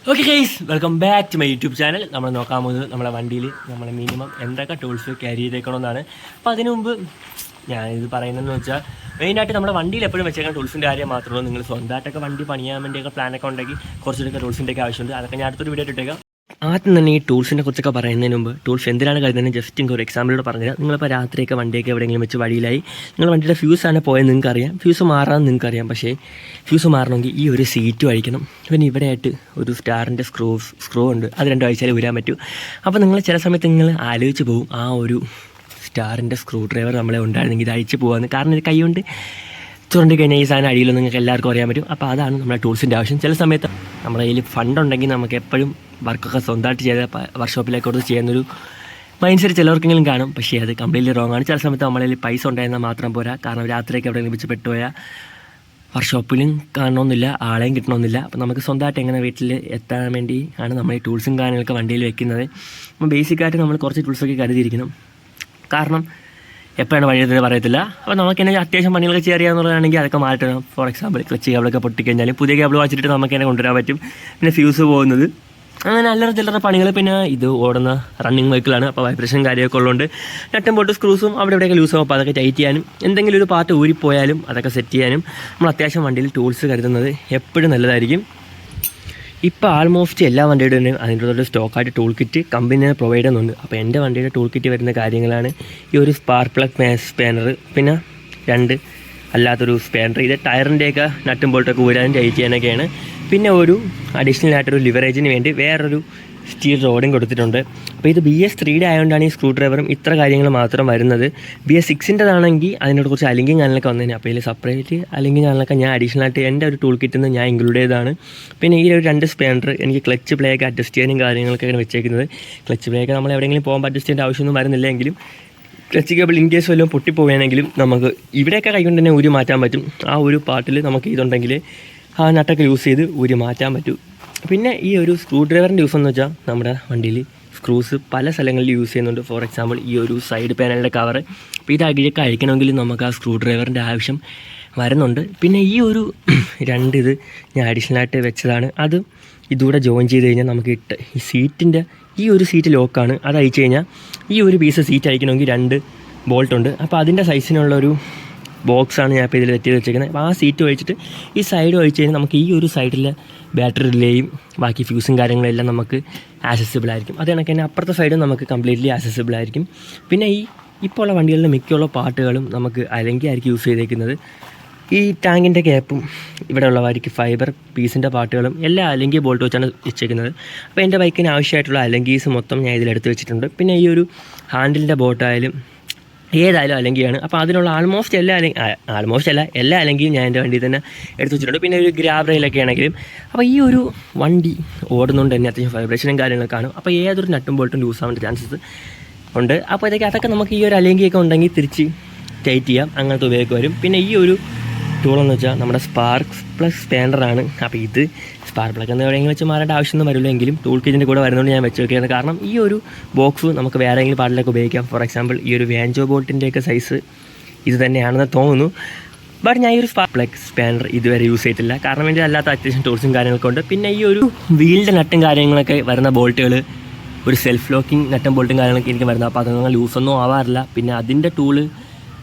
Okay guys, welcome back to my YouTube channel. നമ്മൾ നോക്കാൻ പോകുന്നത് നമ്മുടെ വണ്ടിയിൽ നമ്മൾ മിനിമം എന്തൊക്കെ ടൂൾസ് ക്യാരി ചെയ്തേക്കണമെന്നാണ്. അപ്പോൾ അതിനു മുമ്പ് ഞാനിത് പറയുന്നതെന്ന് വെച്ചാൽ മെയിനായിട്ട് നമ്മുടെ വണ്ടിയിൽ എപ്പോഴും വെച്ചേക്കുന്ന ടൂൾസിൻ്റെ കാര്യം മാത്രമേ. നിങ്ങൾ സ്വന്തമായിട്ടൊക്കെ വണ്ടി പണിയാൻ വേണ്ടിയൊക്കെ പ്ലാനൊക്കെ ഉണ്ടെങ്കിൽ കുറച്ചൊക്കെ ടൂൾസിൻ്റെയൊക്കെ ആവശ്യമുണ്ട്. അതൊക്കെ ഞാൻ അടുത്തൊരു വീഡിയോ ഇട്ടേക്കാം. ആദ്യം തന്നെ ഈ ടൂൾസിനെ കുറിച്ചൊക്കെ പറയുന്നതിന് മുമ്പ് ടൂൾസ് എന്തിനാണ് കരുതുന്നത് ജസ്റ്റ് എനിക്ക് ഒരു എക്സാമ്പിളോട് പറഞ്ഞുതരാം. നിങ്ങളിപ്പോൾ രാത്രിയൊക്കെ വണ്ടിയൊക്കെ എവിടെയെങ്കിലും വെച്ച് വഴിയിലായി, നിങ്ങൾ വണ്ടിയുടെ ഫ്യൂസാണ് പോയത് നിങ്ങൾക്കറിയാം, ഫ്യൂസ് മാറാമെന്ന് നിങ്ങൾക്കറിയാം. പക്ഷേ ഫ്യൂസ് മാറണമെങ്കിൽ ഈ ഒരു സീറ്റ് അഴിക്കണം. പിന്നെ ഇവിടെയായിട്ട് ഒരു സ്റ്റാറിൻ്റെ സ്ക്രൂ ഉണ്ട്, അത് രണ്ടും അഴിച്ചാലേ ഊരാൻ പറ്റൂ. അപ്പോൾ നിങ്ങൾ ചില സമയത്ത് നിങ്ങൾ ആലോചിച്ച് പോകും, ആ ഒരു സ്റ്റാറിൻ്റെ സ്ക്രൂ ഡ്രൈവർ നമ്മളെ ഉണ്ടായിരുന്നെങ്കിൽ ഇത് അഴിച്ച് പോകാമെന്ന്. കാരണം ഇത് കൈകൊണ്ട് ചുരണ്ടി കഴിഞ്ഞാൽ ഈ സാധനം അടിയിലൊന്നും നിങ്ങൾക്ക് എല്ലാവർക്കും അറിയാൻ പറ്റും. അപ്പോൾ അതാണ് നമ്മുടെ ടൂൾസിൻ്റെ ആവശ്യം. ചില സമയത്ത് നമ്മുടെ കയ്യിൽ ഫണ്ടുണ്ടെങ്കിൽ നമുക്ക് എപ്പോഴും വർക്കൊക്കെ സ്വന്തമായിട്ട് ചെയ്ത് വർക്ക്ഷോപ്പിലേക്ക് കൊടുത്ത് ചെയ്യുന്നൊരു മൈൻഡ് സെറ്റ് ചിലവർക്കെങ്കിലും കാണും. പക്ഷേ അത് കംപ്ലീറ്റ്ലി റോങ് ആണ്. ചില സമയത്ത് നമ്മുടെ കയ്യിൽ പൈസ ഉണ്ടായിരുന്നാൽ മാത്രം പോരാ. കാരണം രാത്രിയൊക്കെ എവിടെയെങ്കിലും വെച്ച് പെട്ടുപോയാൽ വർക്ക്ഷോപ്പിലും കാണണമെന്നില്ല, ആളെയും കിട്ടണമെന്നില്ല. അപ്പോൾ നമുക്ക് സ്വന്തമായിട്ട് എങ്ങനെ വീട്ടിൽ എത്താൻ വേണ്ടി ആണ് നമ്മൾ ഈ ടൂൾസും കാര്യങ്ങളൊക്കെ വണ്ടിയിൽ വെക്കുന്നത്. അപ്പോൾ ബേസിക്കായിട്ട് നമ്മൾ കുറച്ച് ടൂൾസൊക്കെ കരുതിയിരിക്കണം. കാരണം എപ്പോഴാണ് വഴിയെന്ന് പറയത്തില്ല. അപ്പോൾ നമുക്ക് തന്നെ അത്യാവശ്യം പണികളൊക്കെ ചെയ്യാറിയാന്നുള്ളതാണെങ്കിൽ അതൊക്കെ മാറ്റണം. ഫോർ എക്സാമ്പിൾ ക്ലച്ച് കേബിളൊക്കെ പൊട്ടിക്കഴിഞ്ഞാൽ പുതിയ കേബിൾ വാങ്ങിച്ചിട്ട് നമുക്ക് തന്നെ കൊണ്ടുവരാൻ പറ്റും. പിന്നെ ഫ്യൂസ് പോകുന്നത്, അങ്ങനെ അല്ലറ ചില്ലറ പണികൾ. പിന്നെ ഇത് ഓടുന്ന റണ്ണിങ് വെഹിക്കിളാണ്, അപ്പോൾ വൈബ്രേഷൻ കാര്യമൊക്കെ ഉള്ളതുകൊണ്ട് നട്ടും ബോൾട്ടും സ്ക്രൂസും അവിടെ ഇവിടെയൊക്കെ ലൂസാകും. അപ്പോൾ അതൊക്കെ ടൈറ്റ് ചെയ്യാനും എന്തെങ്കിലും ഒരു പാർട്ട് ഊരിപ്പോയാലും അതൊക്കെ സെറ്റ് ചെയ്യാനും നമ്മൾ അത്യാവശ്യം വണ്ടിയിൽ ടൂൾസ് കരുതുന്നത് എപ്പോഴും നല്ലതായിരിക്കും. ഇപ്പോൾ ആൾമോസ്റ്റ് എല്ലാ വണ്ടിയുടെ തന്നെ അതിൻ്റെ ഒരു സ്റ്റോക്കായിട്ട് ടൂൾ കിറ്റ് കമ്പനി പ്രൊവൈഡ് ചെയ്യുന്നുണ്ട്. അപ്പോൾ എൻ്റെ വണ്ടിയുടെ ടൂൾ കിറ്റ് വരുന്ന കാര്യങ്ങളാണ് ഈ ഒരു സ്പാർക്ക് പ്ലഗ് സ്പാനർ, പിന്നെ 2 അല്ലാത്തൊരു സ്പാനർ, ഇത് ടയറിൻ്റെയൊക്കെ നട്ടും ബോൾട്ടൊക്കെ ഊരാനും ടൈറ്റ് ചെയ്യാനൊക്കെയാണ്. പിന്നെ ഒരു അഡീഷണൽ ആയിട്ടൊരു ലിവറേജിന് വേണ്ടി വേറൊരു സ്റ്റീൽ റോഡും കൊടുത്തിട്ടുണ്ട്. അപ്പോൾ ഇത് BS3 ആയതുകൊണ്ടാണ് ഈ സ്ക്രൂ ഡ്രൈവറും ഇത്ര കാര്യങ്ങൾ മാത്രം വരുന്നത്. BS6-ൻ്റെതാണെങ്കിൽ അതിനോട് കുറച്ച് അലിങ്കിങ് ചാനലൊക്കെ വന്നതിന്. അപ്പോൾ ഇതിൽ സെപ്പറേറ്റ് അലിങ്കിങ് ചാനലൊക്കെ ഞാൻ അഡീഷണൽ ആയിട്ട് എൻ്റെ ഒരു ടൂൾ കിറ്റിൽ നിന്ന് ഞാൻ ഇൻക്ലൂഡ് ചെയ്തതാണ്. പിന്നെ ഈ ഒരു 2 സ്പാനർ എനിക്ക് ക്ലച്ച് പ്ലേക്ക് അഡ്ജസ്റ്റ് ചെയ്യാനും കാര്യങ്ങളൊക്കെയാണ് വെച്ചേക്കുന്നത്. ക്ലച്ച് പ്ലേക്ക് നമ്മൾ എവിടെയെങ്കിലും പോകുമ്പോൾ അഡ്ജസ്റ്റ് ചെയ്യേണ്ട ആവശ്യമൊന്നും വരുന്നില്ലെങ്കിലും ക്ലച്ച് കേബിൾ ഇൻ കേസ് വല്ലതും പൊട്ടിപ്പോവുകയാണെങ്കിലും നമുക്ക് ഇവിടെയൊക്കെ കൈകൊണ്ട് തന്നെ ഊരി മാറ്റാൻ പറ്റും. ആ ഒരു പാർട്ടിൽ നമുക്ക് ഇതുണ്ടെങ്കിൽ ആ നട്ടൊക്കെ യൂസ് ചെയ്ത് ഊരി മാറ്റാൻ പറ്റും. പിന്നെ ഈ ഒരു സ്ക്രൂ ഡ്രൈവറിൻ്റെ യൂസ് എന്ന് വെച്ചാൽ നമ്മുടെ വണ്ടിയിൽ സ്ക്രൂസ് പല സ്ഥലങ്ങളിൽ യൂസ് ചെയ്യുന്നുണ്ട്. ഫോർ എക്സാമ്പിൾ ഈ ഒരു സൈഡ് പാനലിൻ്റെ കവറ്, അപ്പോൾ ഇത് അടിയൊക്കെ അഴിക്കണമെങ്കിൽ നമുക്ക് ആ സ്ക്രൂ ഡ്രൈവറിൻ്റെ ആവശ്യം വരുന്നുണ്ട്. പിന്നെ ഈ ഒരു 2 ഇത് ഞാൻ അഡീഷണലായിട്ട് വെച്ചതാണ്. അത് ഇതുകൂടെ ജോയിൻ ചെയ്ത് കഴിഞ്ഞാൽ നമുക്ക് ഈ സീറ്റിൻ്റെ ഈ ഒരു സീറ്റ് ലോക്കാണ്, അത് അഴിച്ച് കഴിഞ്ഞാൽ ഈ ഒരു പീസ് സീറ്റ് അഴിക്കണമെങ്കിൽ 2 ബോൾട്ടുണ്ട്. അപ്പോൾ അതിൻ്റെ സൈസിനുള്ളൊരു ബോക്സാണ് ഞാൻ ഇപ്പോൾ ഇതിൽ വെച്ച് വെച്ചേക്കുന്നത്. അപ്പോൾ ആ സീറ്റ് ഒഴിച്ചിട്ട് ഈ സൈഡ് ഒഴിച്ച് കഴിഞ്ഞാൽ നമുക്ക് ഈ ഒരു സൈഡിലെ ബാറ്ററി റിലേയും ബാക്കി ഫ്യൂസും കാര്യങ്ങളെല്ലാം നമുക്ക് ആക്സസിബിൾ ആയിരിക്കും. അത് കണക്ക് തന്നെ അപ്പുറത്തെ സൈഡും നമുക്ക് കംപ്ലീറ്റ്ലി ആക്സസിബിൾ ആയിരിക്കും. പിന്നെ ഇപ്പോൾ ഉള്ള വണ്ടികളിലെ മിക്കുള്ള പാർട്ടുകളും നമുക്ക് ആയിരിക്കും യൂസ് ചെയ്തേക്കുന്നത്. ഈ ടാങ്കിൻ്റെ ക്യാപ്പും ഇവിടെ ഉള്ളവർക്ക് ഫൈബർ പീസിൻ്റെ പാർട്ടുകളും എല്ലാം അലങ്കി ബോൾട്ട് വെച്ചാണ് വെച്ചേക്കുന്നത്. അപ്പോൾ എൻ്റെ ബൈക്കിന് ആവശ്യമായിട്ടുള്ള അലങ്കീസ് മൊത്തം ഞാൻ ഇതിലെടുത്ത് വെച്ചിട്ടുണ്ട്. പിന്നെ ഈ ഒരു ഹാൻഡിലിൻ്റെ ബോട്ടായാലും ഏതായാലും അലങ്കിയാണ്. അപ്പോൾ അതിനുള്ള ആൾമോസ്റ്റ് എല്ലാ അലങ്കിയും ഞാൻ എൻ്റെ വണ്ടിയിൽ തന്നെ എടുത്ത് വെച്ചിട്ടുണ്ട്. പിന്നെ ഒരു ഗ്രാബ് റെയിലൊക്കെ ആണെങ്കിലും. അപ്പോൾ ഈ ഒരു വണ്ടി ഓടുന്നതുകൊണ്ട് തന്നെ അത്യാവശ്യം വൈബ്രേഷനും കാര്യങ്ങളൊക്കെ കാണും. അപ്പോൾ ഏതൊരു നട്ടും ബോൾട്ടും ലൂസ് ആവേണ്ട ചാൻസസ് ഉണ്ട്. അപ്പോൾ അതൊക്കെ നമുക്ക് ഈ ഒരു അലങ്കിയൊക്കെ ഉണ്ടെങ്കിൽ തിരിച്ച് ടൈറ്റ് ചെയ്യാം, അങ്ങനത്തെ ഉപയോഗം വരും. പിന്നെ ഈ ഒരു ടൂളെന്ന് വെച്ചാൽ നമ്മുടെ സ്പാർക്ക് പ്ലഗ് സ്പാനറാണ്. അപ്പോൾ ഇത് സ്പാർക്ക് പ്ലഗ് എന്ന് എവിടെയെങ്കിലും വെച്ച് മാറേണ്ട ആവശ്യമൊന്നും വരില്ലെങ്കിലും ടൂൾ കിറ്റിൻ്റെ കൂടെ വരുന്നതുകൊണ്ട് ഞാൻ വെച്ച് വെക്കുകയാണ്. കാരണം ഈ ഒരു ബോക്സ് നമുക്ക് വേറെ ഏതെങ്കിലും പാർട്ടിലൊക്കെ ഉപയോഗിക്കാം. ഫോർ എക്സാമ്പിൾ ഈ ഒരു വാൻജോ ബോൾട്ടിൻ്റെയൊക്കെ സൈസ് ഇത് തന്നെയാണെന്ന് തോന്നുന്നു. ബട്ട് ഞാൻ ഈ ഒരു സ്പാർക്ക് പ്ലഗ് സ്പാനർ ഇതുവരെ യൂസ് ചെയ്തിട്ടില്ല. കാരണം വേണ്ടി അല്ലാത്ത അത്യാവശ്യം ടൂൾസും കാര്യങ്ങളൊക്കെ ഉണ്ട്. പിന്നെ ഈ ഒരു വീലിൻ്റെ നട്ടും കാര്യങ്ങളൊക്കെ വരുന്ന ബോൾട്ടുകൾ ഒരു സെൽഫ് ലോക്കിംഗ് നട്ടും ബോൾട്ടും കാര്യങ്ങളൊക്കെ എനിക്ക് വരുന്നത്. അപ്പോൾ അതൊന്നും ലൂസൊന്നും ആവാറില്ല. പിന്നെ അതിൻ്റെ ടൂള്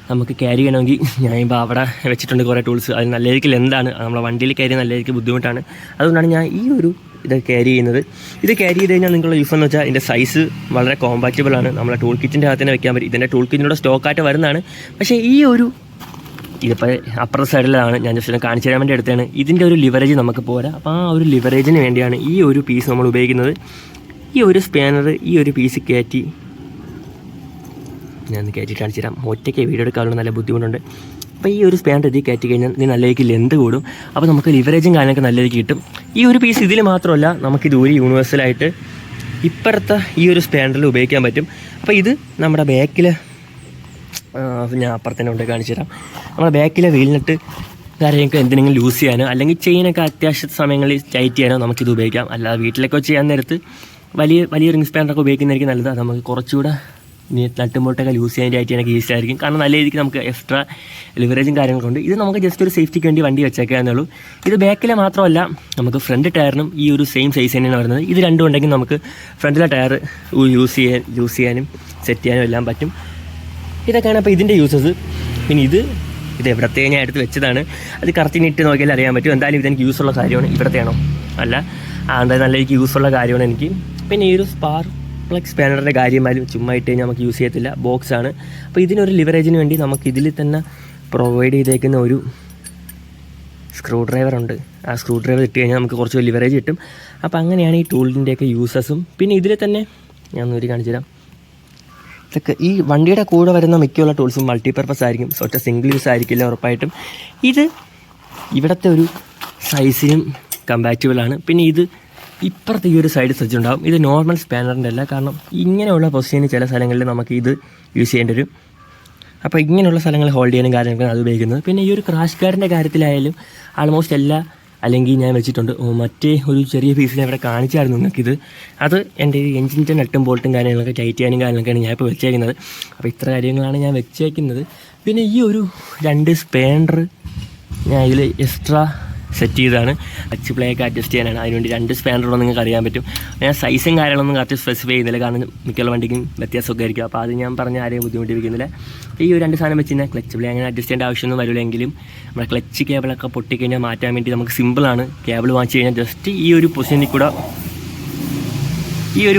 നമുക്ക് ക്യാരി ചെയ്യണമെങ്കിൽ ഞാൻ ഇപ്പോൾ അവിടെ വെച്ചിട്ടുണ്ട് കുറേ ടൂൾസ്. അത് നല്ല രീതിക്ക് എന്താണ് നമ്മളെ വണ്ടിയിൽ ക്യാരി നല്ല രീതിക്ക് ബുദ്ധിമുട്ടാണ്. അതുകൊണ്ടാണ് ഞാൻ ഈ ഒരു ഇത് ക്യാരി ചെയ്യുന്നത്. ഇത് ക്യാരി ചെയ്ത് കഴിഞ്ഞാൽ നിങ്ങളുടെ യൂസ് എന്ന് വെച്ചാൽ ഇതിൻ്റെ സൈസ് വളരെ കോമ്പാക്റ്റബിൾ ആണ്. നമ്മളെ ടൂൾ കിറ്റിൻ്റെ അകത്ത് തന്നെ വെക്കാൻ പറ്റും. ഇതിൻ്റെ ടൂൾ കിറ്റിനോട് സ്റ്റോക്കായിട്ട് വരുന്നതാണ്. പക്ഷേ ഈ ഒരു ഇതിപ്പോൾ അപ്പുറത്തെ സൈഡിലാണ് ഞാൻ ജസ്റ്റ് കാണിച്ചു തരാൻ വേണ്ടി എടുത്തതാണ്. ഇതിൻ്റെ ഒരു ലിവറേജ് നമുക്ക് പോരാ. അപ്പോൾ ആ ഒരു ലിവറേജിന് വേണ്ടിയാണ് ഈ ഒരു പീസ് നമ്മൾ ഉപയോഗിക്കുന്നത്. ഈ ഒരു സ്പാനർ ഈ ഒരു പീസ് കയറ്റി ഞാൻ കയറ്റി കാണിച്ചു തരാം. ഒറ്റയ്ക്ക് വീഡിയോ എടുക്കാനുള്ള നല്ല ബുദ്ധിമുട്ടുണ്ട്. അപ്പോൾ ഈ ഒരു സ്പാനർ ഇതിൽ കയറ്റി കഴിഞ്ഞാൽ ഇത് നല്ല രീതിക്ക് ലെന്ത് കൂടും. അപ്പോൾ നമുക്ക് ലിവറേജും കാര്യങ്ങളൊക്കെ നല്ല രീതിക്ക് കിട്ടും. ഈ ഒരു പീസ് ഇതിൽ മാത്രമല്ല, നമുക്കിത് ഒരു യൂണിവേഴ്സലായിട്ട് ഇപ്പുറത്തെ ഈ ഒരു സ്പാനറിൽ ഉപയോഗിക്കാൻ പറ്റും. അപ്പോൾ ഇത് നമ്മുടെ ബാക്കിൽ ഞാൻ അപ്പുറത്തന്നെ കൊണ്ട് കാണിച്ചു തരാം. നമ്മുടെ ബാക്കിലെ വീലിനിട്ട് കാര്യങ്ങൾക്ക് എന്തിനെങ്കിലും ലൂസ് ചെയ്യാനോ അല്ലെങ്കിൽ ചെയിനൊക്കെ അത്യാവശ്യ സമയങ്ങളിൽ ടൈറ്റ് ചെയ്യാനോ നമുക്കിത് ഉപയോഗിക്കാം. അല്ലാതെ വീട്ടിലൊക്കെ ചെയ്യാൻ നേരത്ത് വലിയ റിംഗ് സ്പാനറൊക്കെ ഉപയോഗിക്കുന്നതായിരിക്കും നല്ലത്. അത് നമുക്ക് കുറച്ചുകൂടെ ഇനി നട്ടുമ്പോട്ടൊക്കെ യൂസ് ചെയ്യാനായിട്ട് എനിക്ക് ഈസി ആയിരിക്കും. കാരണം നല്ല രീതിക്ക് നമുക്ക് എക്സ്ട്രാ ലിവറേജും കാര്യങ്ങളൊക്കെ ഇത് നമുക്ക് ജസ്റ്റ് ഒരു സേഫ്റ്റിക്ക് വേണ്ടി വണ്ടി വെച്ചേക്കുക എന്നുള്ളൂ. ഇത് ബാക്കിലെ മാത്രമല്ല, നമുക്ക് ഫ്രണ്ട് ടയറിനും ഈ ഒരു സെയിം സൈസ് തന്നെയാണ് വരുന്നത്. ഇത് രണ്ടും ഉണ്ടെങ്കിൽ നമുക്ക് ഫ്രണ്ടിലെ ടയർ യൂസ് ചെയ്യാനും സെറ്റ് ചെയ്യാനും എല്ലാം പറ്റും. ഇതൊക്കെയാണ് അപ്പോൾ ഇതിൻ്റെ യൂസസ്. പിന്നെ ഇത് എവിടത്തെ ഞാൻ എടുത്ത് വെച്ചതാണ്, അത് കറക്റ്റിന് ഇട്ട് നോക്കിയാൽ അറിയാൻ പറ്റും. എന്തായാലും ഇതെനിക്ക് യൂസുള്ള കാര്യമാണ്. ഇവിടത്തെയാണോ അല്ല, എന്തായാലും നല്ല എനിക്ക് യൂസുള്ള കാര്യമാണ് എനിക്ക്. പിന്നെ ഈ ഒരു സ്പാർക്ക് പ്ലഗ് സ്പാനറിൻ്റെ കാര്യമായാലും ചുമ്മാ ഇട്ട് കഴിഞ്ഞാൽ നമുക്ക് യൂസ് ചെയ്യത്തില്ല, ബോക്സാണ്. അപ്പോൾ ഇതിനൊരു ലിവറേജിന് വേണ്ടി നമുക്ക് ഇതിൽ തന്നെ പ്രൊവൈഡ് ചെയ്തേക്കുന്ന ഒരു സ്ക്രൂ ഡ്രൈവർ ഉണ്ട്. ആ സ്ക്രൂ ഡ്രൈവർ ഇട്ട് കഴിഞ്ഞാൽ നമുക്ക് കുറച്ച് ലിവറേജ് കിട്ടും. അപ്പോൾ അങ്ങനെയാണ് ഈ ടൂളിൻ്റെയൊക്കെ യൂസസും. പിന്നെ ഇതിൽ തന്നെ ഞാൻ ഒന്നൊരു കാണിച്ചു തരാം. ഇതൊക്കെ ഈ വണ്ടിയുടെ കൂടെ വരുന്ന മിക്കുള്ള ടൂൾസും മൾട്ടിപർപ്പസ് ആയിരിക്കും, ഒറ്റ സിംഗിൾ യൂസ് ആയിരിക്കില്ല ഉറപ്പായിട്ടും. ഇത് ഇവിടുത്തെ ഒരു സൈസിനും കമ്പാറ്റബിളാണ്. പിന്നെ ഇത് ഇപ്പുറത്തെ ഈ ഒരു സൈഡ് സ്വിച്ച് ഉണ്ടാകും. ഇത് നോർമൽ സ്പാനറിൻ്റെ അല്ല, കാരണം ഇങ്ങനെയുള്ള പൊസിഷന് ചില സ്ഥലങ്ങളിൽ നമുക്ക് ഇത് യൂസ് ചെയ്യേണ്ടി വരും. അപ്പോൾ ഇങ്ങനെയുള്ള സ്ഥലങ്ങൾ ഹോൾഡ് ചെയ്യാനും കാര്യങ്ങളൊക്കെ അത് ഉപയോഗിക്കുന്നത്. പിന്നെ ഈ ഒരു ക്രാഷ് ഗാർഡിൻ്റെ കാര്യത്തിലായാലും ആൾമോസ്റ്റ് എല്ലാ അല്ലെങ്കിൽ ഞാൻ വെച്ചിട്ടുണ്ട്. മറ്റേ ഒരു ചെറിയ പീസിനെ ഇവിടെ കാണിച്ചായിരുന്നു നിങ്ങൾക്കിത്. അത് എൻ്റെ ഈ എഞ്ചിൻ്റെ നട്ടും ബോൾട്ടും കാര്യങ്ങളൊക്കെ ടൈറ്റ് ചെയ്യാനും കാര്യങ്ങളൊക്കെയാണ് ഞാൻ ഇപ്പോൾ വെച്ചേക്കുന്നത്. അപ്പോൾ ഇത്ര കാര്യങ്ങളാണ് ഞാൻ വെച്ചേക്കുന്നത്. പിന്നെ ഈ ഒരു 2 സ്പാനർ ഞാൻ ഇതിൽ എക്സ്ട്രാ സെറ്റ് ചെയ്തതാണ്. ടച്ച് പ്ലേ ഒക്കെ അഡ്ജസ്റ്റ് ചെയ്യാനാണ്. അതിനുവേണ്ടി 2 സ്പാനറുള്ള നിങ്ങൾക്ക് അറിയാൻ പറ്റും. ഞാൻ സൈസും കാര്യങ്ങളൊന്നും കറക്റ്റ് സ്പെസിഫൈ ചെയ്യുന്നില്ല, കാരണം മിക്കുള്ള വണ്ടിക്കും വ്യത്യാസമൊക്കെ ആയിരിക്കും. അപ്പോൾ അത് ഞാൻ പറഞ്ഞ ആരെയും ബുദ്ധിമുട്ടിപ്പിക്കുന്നില്ല. ഈ ഒരു 2 സാധനം വെച്ച് കഴിഞ്ഞാൽ ക്ലച്ച് പ്ലേ അങ്ങനെ അഡ്ജസ്റ്റ് ചെയ്യേണ്ട ആവശ്യമൊന്നും വരില്ലെങ്കിലും നമ്മുടെ ക്ലച്ച് കേബിളൊക്കെ പൊട്ടിക്കഴിഞ്ഞാൽ മാറ്റാൻ വേണ്ടി നമുക്ക് സിമ്പിളാണ്. കേബിൾ വാങ്ങിച്ച് കഴിഞ്ഞാൽ ജസ്റ്റ് ഈ ഒരു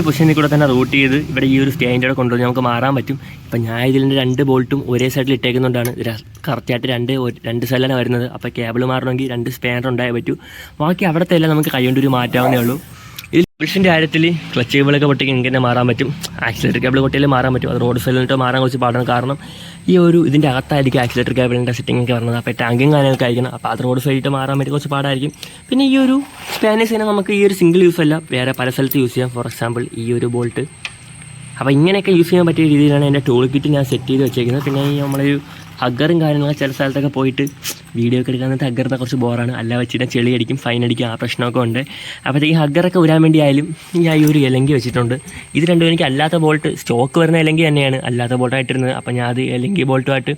പൊസിഷനിൽ കൂടെ തന്നെ റൂട്ട് ചെയ്ത് ഇവിടെ ഈ ഒരു സ്റ്റേജിൻ്റെ കൊണ്ടുവന്ന് നമുക്ക് മാറാൻ പറ്റും. ഇപ്പം ഞാൻ ഇതിൻ്റെ 2 ബോൾട്ടും ഒരേ സൈഡിൽ ഇട്ടേക്കുന്നതുകൊണ്ടാണ് കറക്റ്റായിട്ട് 2 സൈഡിലാണ് വരുന്നത്. അപ്പോൾ കേബിൾ മാറണമെങ്കിൽ 2 സ്പാനർ ഉണ്ടായേ പറ്റൂ. ബാക്കി അവിടുത്തെ എല്ലാം നമുക്ക് കൈകൊണ്ട് ഒരു മാറ്റാവുന്നേ ഉള്ളൂ. ഇതിൽ ടൂൾസിൻ്റെ കാര്യത്തിൽ ക്ലച്ച് കേബിളൊക്കെ പൊട്ടിക്ക് എനിക്ക് തന്നെ മാറാൻ പറ്റും, ആക്സിലേറ്റർ കേബിൾ പൊട്ടിയാൽ മാറാൻ പറ്റും. അത് റോഡ് സൈഡിലിട്ട് മാറാൻ കുറച്ച് പാടാണ്, കാരണം ഈ ഒരു ഇതിൻ്റെ അകത്തായിരിക്കും ആക്സിലേറ്റർ കേബിളിൻ്റെ സെറ്റിംഗ് ഒക്കെ വരുന്നത്. അപ്പോൾ ടാങ്കും കാര്യങ്ങളൊക്കെ ആയിരിക്കണം. അപ്പോൾ അത് റോഡ് സൈഡിട്ട് മാറാൻ വേണ്ടി കുറച്ച് പാടായിരിക്കും. പിന്നെ ഈ ഒരു സ്പാനേഴ്സിനെ നമുക്ക് ഈ ഒരു സിംഗിൾ യൂസ് അല്ല, വേറെ പല സ്ഥലത്ത് യൂസ് ചെയ്യാം. ഫോർ എക്സാമ്പിൾ ഈ ഒരു ബോൾട്ട്. അപ്പോൾ ഇങ്ങനെയൊക്കെ യൂസ് ചെയ്യാൻ പറ്റിയ രീതിയിലാണ് എൻ്റെ ടൂൾ കിറ്റ് ഞാൻ സെറ്റ് ചെയ്ത് വെച്ചേക്കുന്നത്. പിന്നെ ഈ നമ്മളൊരു ഹഗ്ഗറും കാര്യങ്ങളൊക്കെ ചില സ്ഥലത്തൊക്കെ പോയിട്ട് വീഡിയോ ഒക്കെ എടുക്കാൻ ഹഗ്ഗറിനെ കുറച്ച് ബോറാണ്, അല്ല വെച്ചിട്ട് ചെളി അടിക്കും, ഫൈൻ അടിക്കും, ആ പ്രശ്നമൊക്കെ ഉണ്ട്. അപ്പോഴത്തേക്ക് ഹഗ്ഗറൊക്കെ ഉരാൻ വേണ്ടി ആയാലും ഞാൻ ഈ ഒരു എലങ്കി വെച്ചിട്ടുണ്ട്. ഇത് രണ്ടും എനിക്ക് അല്ലാത്ത ബോൾട്ട് സ്റ്റോക്ക് വരുന്ന എലങ്കി തന്നെയാണ് അല്ലാത്ത ബോൾട്ടായിട്ടിരുന്നത്. അപ്പോൾ ഞാൻ അത് എലങ്കി ബോൾട്ടുമായിട്ട്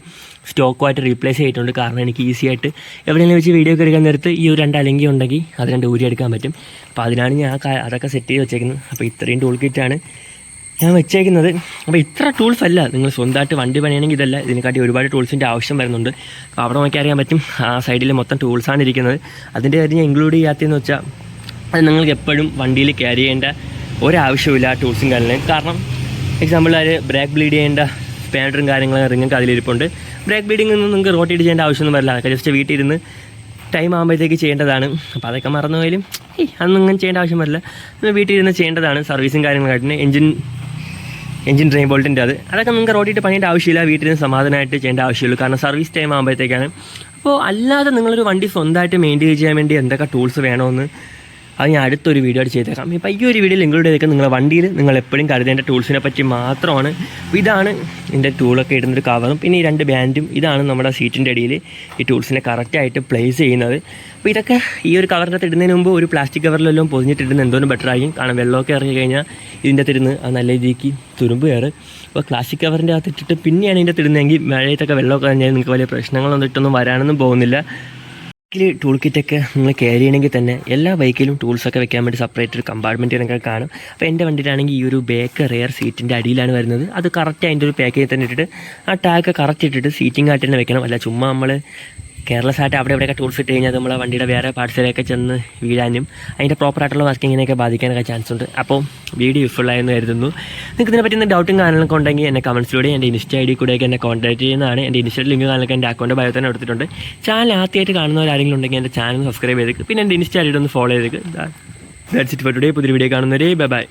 സ്റ്റോക്കുമായിട്ട് റീപ്ലേസ് ചെയ്തിട്ടുണ്ട്. കാരണം എനിക്ക് ഈസി ആയിട്ട് എവിടെയെങ്കിലും വെച്ച് വീഡിയോ ഒക്കെ എടുക്കാൻ നേരത്ത് ഈ ഒരു 2 അലങ്കി ഉണ്ടെങ്കിൽ അത് 2 ഊരി എടുക്കാൻ പറ്റും. അപ്പോൾ അതിനാണ് ഞാൻ അതൊക്കെ സെറ്റ് ചെയ്ത് വെച്ചേക്കുന്നത്. അപ്പോൾ ഇത്രയും ടൂൾ കിറ്റാണ് ഞാൻ വെച്ചേക്കുന്നത്. അപ്പോൾ ഇത്ര ടൂൾസ് അല്ല, നിങ്ങൾ സ്വന്തമായിട്ട് വണ്ടി പണിയണമെങ്കിൽ ഇതല്ല, ഇതിനെക്കാട്ടി ഒരുപാട് ടൂൾസിൻ്റെ ആവശ്യം വരുന്നുണ്ട്. അപ്പോൾ അവിടെ നോക്കി അറിയാൻ പറ്റും, ആ സൈഡിൽ മൊത്തം ടൂൾസാണ് ഇരിക്കുന്നത്. അതിൻ്റെ കാര്യം ഞാൻ ഇൻക്ലൂഡ് ചെയ്യാത്തതെന്ന് വെച്ചാൽ അത് നിങ്ങൾക്ക് എപ്പോഴും വണ്ടിയിൽ ക്യാരി ചെയ്യേണ്ട ഒരാവശ്യമില്ല ആ ടൂൾസും കാര്യങ്ങളും. കാരണം എക്സാമ്പിൾ അത് ബ്രേക്ക് ബ്ലീഡ് ചെയ്യേണ്ട സ്പാനറും കാര്യങ്ങളും റിങ്ങൊക്കെ അതിലിരിപ്പുണ്ട്. ബ്രേക്ക് ബ്ലീഡിംഗ് ഒന്നും നിങ്ങൾക്ക് റോട്ടേറ്റ് ചെയ്യേണ്ട ആവശ്യമൊന്നും വരില്ല, അതൊക്കെ ജസ്റ്റ് വീട്ടിലിരുന്ന് ടൈം ആകുമ്പോഴത്തേക്ക് ചെയ്യേണ്ടതാണ്. അപ്പോൾ അതൊക്കെ മറന്നു പോയാലും അതൊന്നും ചെയ്യേണ്ട ആവശ്യം വരില്ല, വീട്ടിലിരുന്ന് ചെയ്യേണ്ടതാണ്. സർവീസും കാര്യങ്ങളായിട്ട് എഞ്ചിൻ ഡ്രെയിൻ ബോൾട്ടിൻ്റെ അതൊക്കെ നിങ്ങൾക്ക് റോട്ടിട്ട് പണിയേണ്ട ആവശ്യമില്ല, വീട്ടിൽ നിന്ന് സമാധാനമായിട്ട് ചെയ്യേണ്ട ആവശ്യമുള്ളൂ. കാരണം സർവീസ് ടൈം ആകുമ്പോഴത്തേക്കാണ്. അപ്പോൾ അല്ലാതെ നിങ്ങളൊരു വണ്ടി സ്വന്തമായിട്ട് മെയിൻറ്റെയിൻ ചെയ്യാൻ വേണ്ടി എന്തൊക്കെ ടൂൾസ് വേണമെന്ന് അത് ഞാൻ അടുത്തൊരു വീഡിയോ ആയിട്ട് ചെയ്തേക്കാം. ഇപ്പോൾ ഈ ഒരു വീഡിയോയിൽ ഇൻക്ലൂഡ് ചെയ്തേക്കാം നിങ്ങളുടെ വണ്ടിയിൽ നിങ്ങൾ എപ്പോഴും കരുതേണ്ട ടൂൾസിനെ പറ്റി മാത്രമാണ്. ഇതാണ് എൻ്റെ ടൂളൊക്കെ ഇടുന്നൊരു കവറും പിന്നെ ഈ 2 ബാൻഡും. ഇതാണ് നമ്മുടെ സീറ്റിൻ്റെ അടിയിൽ ഈ ടൂൾസിനെ കറക്റ്റായിട്ട് പ്ലേസ് ചെയ്യുന്നത്. അപ്പോൾ ഇതൊക്കെ ഈ ഒരു കവറിൻ്റെ അകത്ത് ഇടുന്നതിന് മുമ്പ് ഒരു പ്ലാസ്റ്റിക് കവറിലെല്ലാം പൊതിഞ്ഞിട്ടിടുന്ന എന്തോന്നും ബെറ്റർ ആയിരിക്കും. കാരണം വെള്ളമൊക്കെ ഇറങ്ങി കഴിഞ്ഞാൽ ഇതിൻ്റെ അകത്തിരുന്ന് അത് നല്ല രീതിക്ക് തുരുമ്പ് കയറ്. അപ്പോൾ പ്ലാസ്റ്റിക് കവറിൻ്റെ അകത്ത് ഇട്ടിട്ട് പിന്നെയാണ് ഇതിൻ്റെ അകത്ത് ഇടുന്നതെങ്കിൽ മഴയത്തൊക്കെ വെള്ളമൊക്കെ കഴിഞ്ഞാൽ നിങ്ങൾക്ക് വലിയ പ്രശ്നങ്ങളൊന്നും ഇട്ടൊന്നും വരാനൊന്നും പോകുന്നില്ല. ബൈക്കിൽ ടൂൾ കിറ്റൊക്കെ നിങ്ങൾ ക്യാരി ചെയ്യണമെങ്കിൽ തന്നെ എല്ലാ ബൈക്കിലും ടൂൾസൊക്കെ വെക്കാൻ വേണ്ടി സെപ്പറേറ്റ് ഒരു കമ്പാർട്ട്മെൻറ്റിനൊക്കെ കാണും. അപ്പോൾ എൻ്റെ വണ്ടിയിലാണെങ്കിൽ ഈ ഒരു ബാക്ക് റെയർ സീറ്റിൻ്റെ അടിയിലാണ് വരുന്നത്. അത് കറക്റ്റ് അതിൻ്റെ ഒരു പാക്കേജിൽ തന്നെ ഇട്ടിട്ട് ആ ടാഗ് കറക്റ്റ് ഇട്ടിട്ട് സീറ്റിംഗ് ആയിട്ട് തന്നെ വെക്കണം. അല്ല ചുമ്മാ നമ്മൾ കെയർലെസ്സായിട്ട് അവിടെ ഇവിടെയൊക്കെ ടൂൾസ് ഇട്ട് കഴിഞ്ഞാൽ നമ്മളെ വണ്ടിയുടെ വേറെ പാർട്സിലൊക്കെ ചെന്ന് വീഴാനും അതിൻ്റെ പ്രോപ്പറായിട്ടുള്ള വർക്കിങ്ങിനെയൊക്കെ ബാധിക്കാനൊക്കെ ചാൻസ് ഉണ്ട്. അപ്പോൾ വീഡിയോ യൂസ്ഫുള്ളായെന്ന് കരുതുന്നു. നിങ്ങൾക്ക് ഇതിനെ പറ്റുന്ന ഡൗട്ടും കാര്യങ്ങളൊക്കെ ഉണ്ടെങ്കിൽ എന്നെ കമൻസിലൂടെ എൻ്റെ ഇൻസ്റ്റ ഐ ഡി കൂടെയൊക്കെ എന്നെ കോൺടാക്ട് ചെയ്യുന്നതാണ്. എൻ്റെ ഇൻസ്റ്റ ലിങ്ക് കാര്യങ്ങളൊക്കെ എൻ്റെ അക്കൗണ്ട് ബയോ തന്നെ എടുത്തിട്ടുണ്ട്. ചാനൽ ആദ്യമായിട്ട് കാണുന്നവരാരെങ്കിലും ഉണ്ടെങ്കിൽ എൻ്റെ ചാനൽ സബ്സ്ക്രൈബ് ചെയ്തേക്ക്, പിന്നെ എൻ്റെ ഇൻസ്റ്റ ഐ ഡി ഒന്ന് ഫോളോ ചെയ്തേക്ക്. That's it for today. പുതിയ വീഡിയോ കാണുന്നവരെ ബൈ ബൈ.